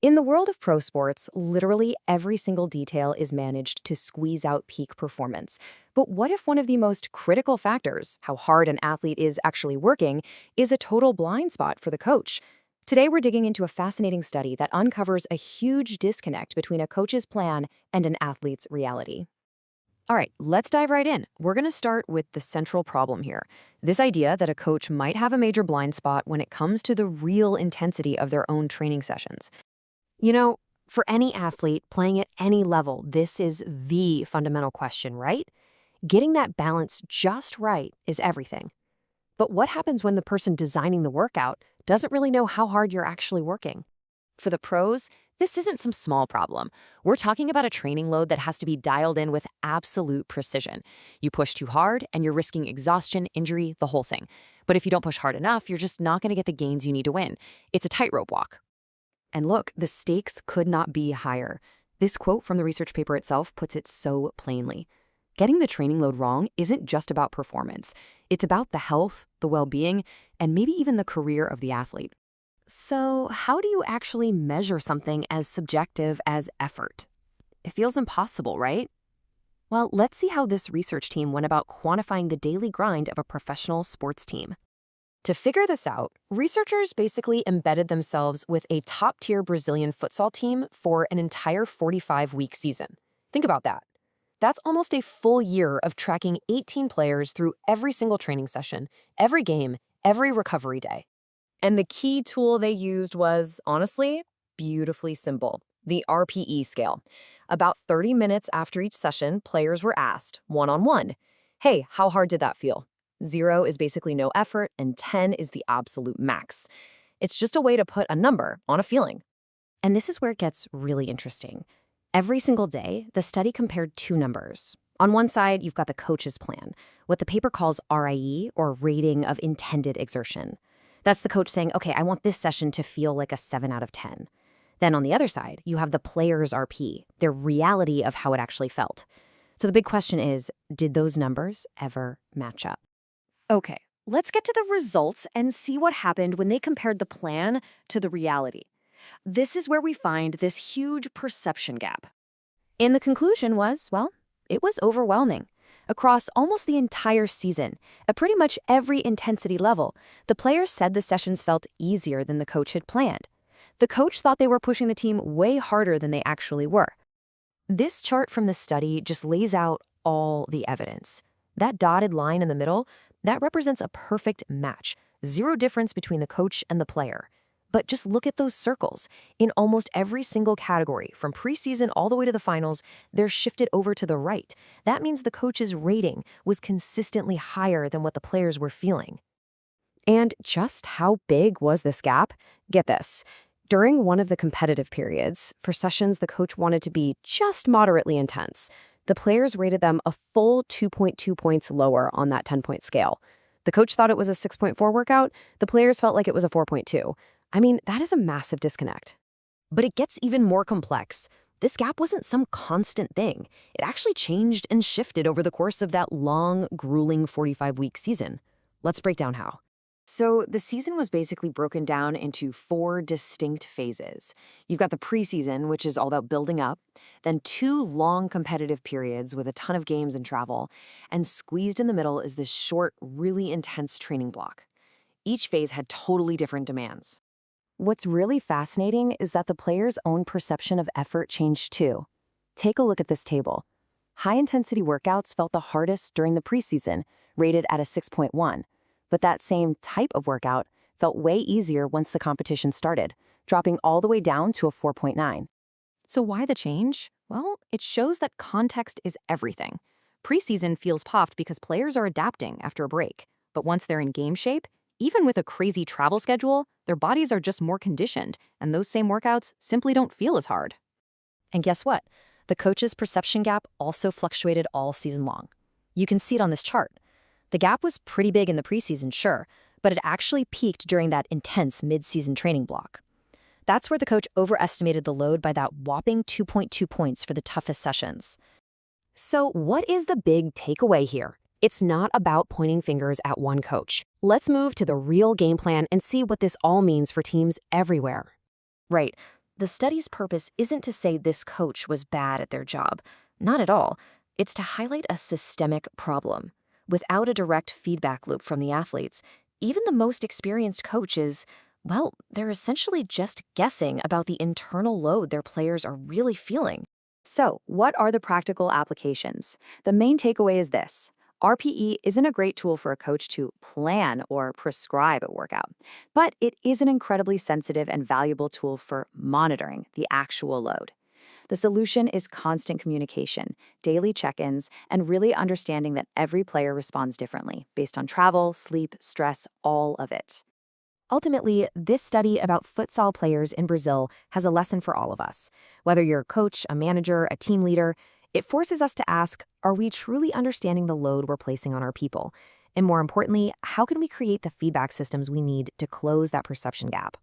In the world of pro sports, literally every single detail is managed to squeeze out peak performance. But what if one of the most critical factors, how hard an athlete is actually working, is a total blind spot for the coach? Today, we're digging into a fascinating study that uncovers a huge disconnect between a coach's plan and an athlete's reality. All right, let's dive right in. We're going to start with the central problem here. This idea that a coach might have a major blind spot when it comes to the real intensity of their own training sessions. You know, for any athlete playing at any level, this is the fundamental question, right? Getting that balance just right is everything. But what happens when the person designing the workout doesn't really know how hard you're actually working? For the pros, this isn't some small problem. We're talking about a training load that has to be dialed in with absolute precision. You push too hard and you're risking exhaustion, injury, the whole thing. But if you don't push hard enough, you're just not going to get the gains you need to win. It's a tightrope walk. And look, the stakes could not be higher. This quote from the research paper itself puts it so plainly. Getting the training load wrong isn't just about performance. It's about the health, the well-being, and maybe even the career of the athlete. So, how do you actually measure something as subjective as effort? It feels impossible, right? Well, let's see how this research team went about quantifying the daily grind of a professional sports team. To figure this out, researchers basically embedded themselves with a top-tier Brazilian futsal team for an entire 45-week season. Think about that. That's almost a full year of tracking 18 players through every single training session, every game, every recovery day. And the key tool they used was, honestly, beautifully simple: the RPE scale. About 30 minutes after each session, players were asked, one-on-one, "Hey, how hard did that feel?" 0 is basically no effort, and 10 is the absolute max. It's just a way to put a number on a feeling. And this is where it gets really interesting. Every single day, the study compared two numbers. On one side, you've got the coach's plan, what the paper calls RIE, or rating of intended exertion. That's the coach saying, okay, I want this session to feel like a 7 out of 10. Then on the other side, you have the player's RP, their reality of how it actually felt. So the big question is, did those numbers ever match up? Okay, let's get to the results and see what happened when they compared the plan to the reality. This is where we find this huge perception gap. And the conclusion was, well, it was overwhelming. Across almost the entire season, at pretty much every intensity level, the players said the sessions felt easier than the coach had planned. The coach thought they were pushing the team way harder than they actually were. This chart from the study just lays out all the evidence. That dotted line in the middle, that represents a perfect match. Zero difference between the coach and the player. But just look at those circles. In almost every single category, from preseason all the way to the finals, they're shifted over to the right. That means the coach's rating was consistently higher than what the players were feeling. And just how big was this gap? Get this. During one of the competitive periods, for sessions the coach wanted to be just moderately intense, the players rated them a full 2.2 points lower on that 10-point scale. The coach thought it was a 6.4 workout. The players felt like it was a 4.2. I mean, that is a massive disconnect. But it gets even more complex. This gap wasn't some constant thing. It actually changed and shifted over the course of that long, grueling 45-week season. Let's break down how. So the season was basically broken down into 4 distinct phases. You've got the preseason, which is all about building up, then 2 long competitive periods with a ton of games and travel, and squeezed in the middle is this short, really intense training block. Each phase had totally different demands. What's really fascinating is that the players' own perception of effort changed too. Take a look at this table. High-intensity workouts felt the hardest during the preseason, rated at a 6.1. But that same type of workout felt way easier once the competition started, dropping all the way down to a 4.9. So why the change? Well, it shows that context is everything. Preseason feels puffed because players are adapting after a break. But once they're in game shape, even with a crazy travel schedule, their bodies are just more conditioned, and those same workouts simply don't feel as hard. And guess what? The coach's perception gap also fluctuated all season long. You can see it on this chart. The gap was pretty big in the preseason, sure, but it actually peaked during that intense mid-season training block. That's where the coach overestimated the load by that whopping 2.2 points for the toughest sessions. So what is the big takeaway here? It's not about pointing fingers at one coach. Let's move to the real game plan and see what this all means for teams everywhere. Right. The study's purpose isn't to say this coach was bad at their job. Not at all. It's to highlight a systemic problem. Without a direct feedback loop from the athletes, even the most experienced coaches, well, they're essentially just guessing about the internal load their players are really feeling. So, what are the practical applications? The main takeaway is this. RPE isn't a great tool for a coach to plan or prescribe a workout, but it is an incredibly sensitive and valuable tool for monitoring the actual load. The solution is constant communication, daily check-ins, and really understanding that every player responds differently based on travel, sleep, stress, all of it. Ultimately, this study about futsal players in Brazil has a lesson for all of us. Whether you're a coach, a manager, a team leader, it forces us to ask, are we truly understanding the load we're placing on our people? And more importantly, how can we create the feedback systems we need to close that perception gap?